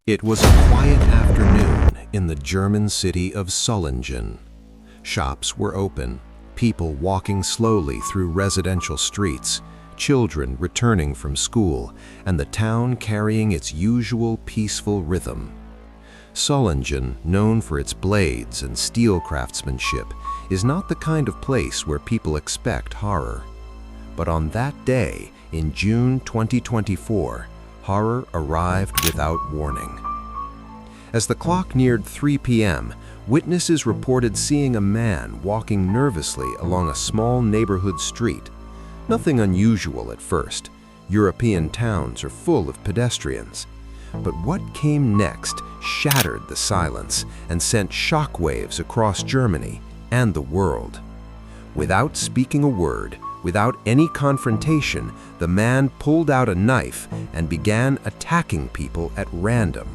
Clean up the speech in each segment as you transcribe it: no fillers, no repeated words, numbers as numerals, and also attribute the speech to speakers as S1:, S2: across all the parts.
S1: It was a quiet afternoon in the German city of Solingen. Shops were open, people walking slowly through residential streets, children returning from school, and the town carrying its usual peaceful rhythm. Solingen, known for its blades and steel craftsmanship, is not the kind of place where people expect horror. But on that day, in June 2024, horror arrived without warning. As the clock neared 3 p.m., witnesses reported seeing a man walking nervously along a small neighborhood street. Nothing unusual at first. European towns are full of pedestrians. But what came next shattered the silence and sent shockwaves across Germany and the world. Without speaking a word, without any confrontation, the man pulled out a knife and began attacking people at random.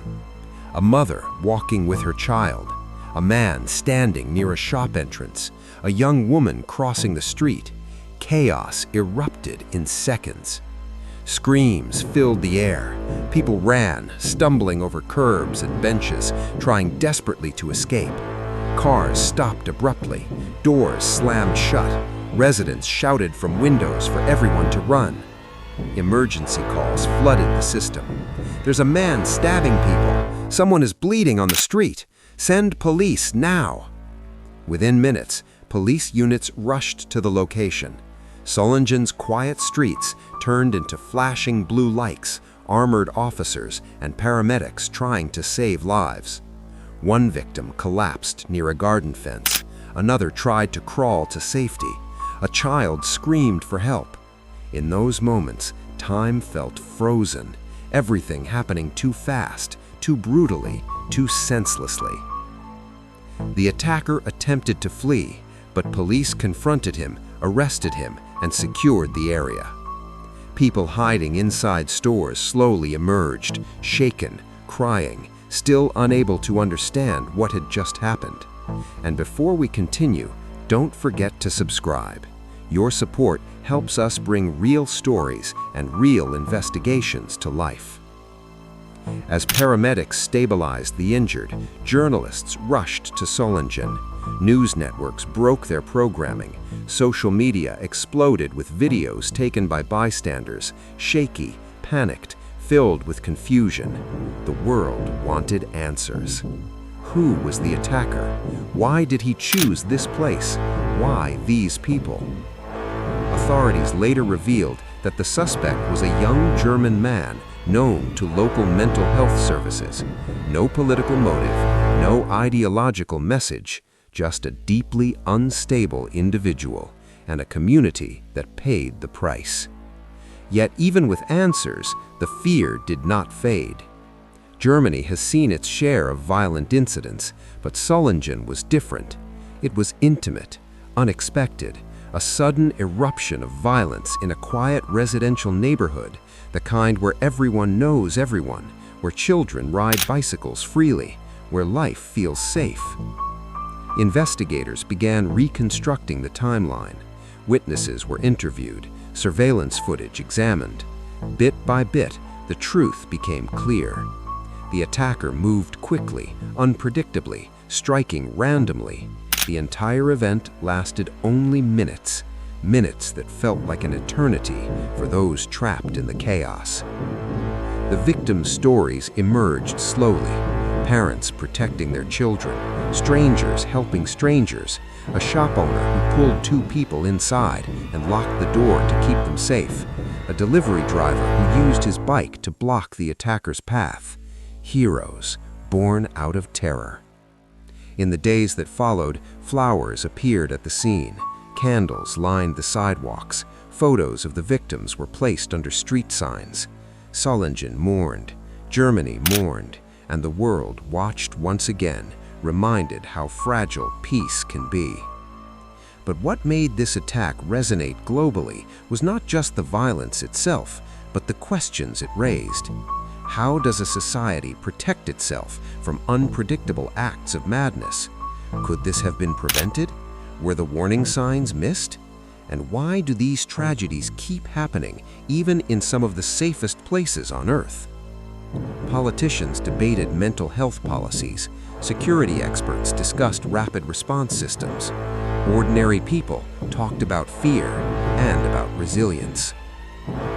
S1: A mother walking with her child, a man standing near a shop entrance, a young woman crossing the street. Chaos erupted in seconds. Screams filled the air. People ran, stumbling over curbs and benches, trying desperately to escape. Cars stopped abruptly. Doors slammed shut. Residents shouted from windows for everyone to run. Emergency calls flooded the system. There's a man stabbing people. Someone is bleeding on the street. Send police now. Within minutes, police units rushed to the location. Solingen's quiet streets turned into flashing blue lights, armored officers and paramedics trying to save lives. One victim collapsed near a garden fence. Another tried to crawl to safety. A child screamed for help. In those moments, time felt frozen, everything happening too fast, too brutally, too senselessly. The attacker attempted to flee, but police confronted him, arrested him, and secured the area. People hiding inside stores slowly emerged, shaken, crying, still unable to understand what had just happened. And before we continue, don't forget to subscribe. Your support helps us bring real stories and real investigations to life. As paramedics stabilized the injured, journalists rushed to Solingen. News networks broke their programming. Social media exploded with videos taken by bystanders, shaky, panicked, filled with confusion. The world wanted answers. Who was the attacker? Why did he choose this place? Why these people? Authorities later revealed that the suspect was a young German man known to local mental health services. No political motive, no ideological message, just a deeply unstable individual and a community that paid the price. Yet even with answers, the fear did not fade. Germany has seen its share of violent incidents, but Solingen was different. It was intimate, unexpected, a sudden eruption of violence in a quiet residential neighborhood, the kind where everyone knows everyone, where children ride bicycles freely, where life feels safe. Investigators began reconstructing the timeline. Witnesses were interviewed, surveillance footage examined. Bit by bit, the truth became clear. The attacker moved quickly, unpredictably, striking randomly. The entire event lasted only minutes, minutes that felt like an eternity for those trapped in the chaos. The victims' stories emerged slowly, parents protecting their children, strangers helping strangers, a shop owner who pulled two people inside and locked the door to keep them safe, a delivery driver who used his bike to block the attacker's path. Heroes born out of terror. In the days that followed, flowers appeared at the scene, candles lined the sidewalks, photos of the victims were placed under street signs. Solingen mourned, Germany mourned, and the world watched once again, reminded how fragile peace can be. But what made this attack resonate globally was not just the violence itself, but the questions it raised. How does a society protect itself from unpredictable acts of madness? Could this have been prevented? Were the warning signs missed? And why do these tragedies keep happening, even in some of the safest places on Earth?
S2: Politicians debated mental health policies. Security experts discussed rapid response systems. Ordinary people talked about fear and about resilience.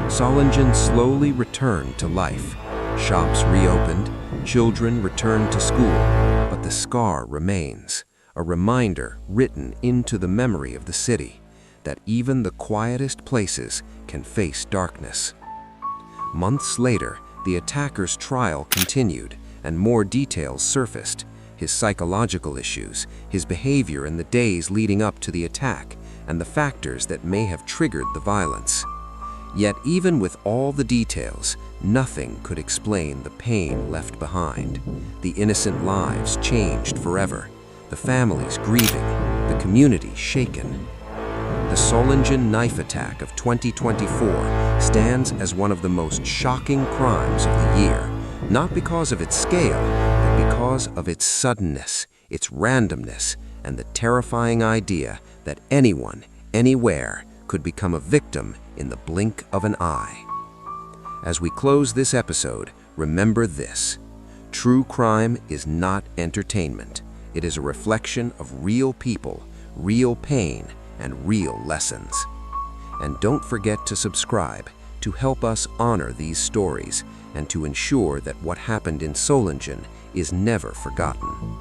S2: Solingen slowly returned to life. Shops reopened, children returned to school, but the scar remains, a reminder written into the memory of the city that even the quietest places can face darkness. Months later, the attacker's trial continued, and more details surfaced: his psychological issues, his behavior in the days leading up to the attack, and the factors that may have triggered the violence. Yet even with all the details, nothing could explain the pain left behind. The innocent lives changed forever, the families grieving, the community shaken. The Solingen knife attack of 2024 stands as one of the most shocking crimes of the year, not because of its scale, but because of its suddenness, its randomness, and the terrifying idea that anyone, anywhere, could become a victim in the blink of an eye. As we close this episode, remember this: true crime is not entertainment. It is a reflection of real people, real pain, and real lessons. And don't forget to subscribe to help us honor these stories and to ensure that what happened in Solingen is never forgotten.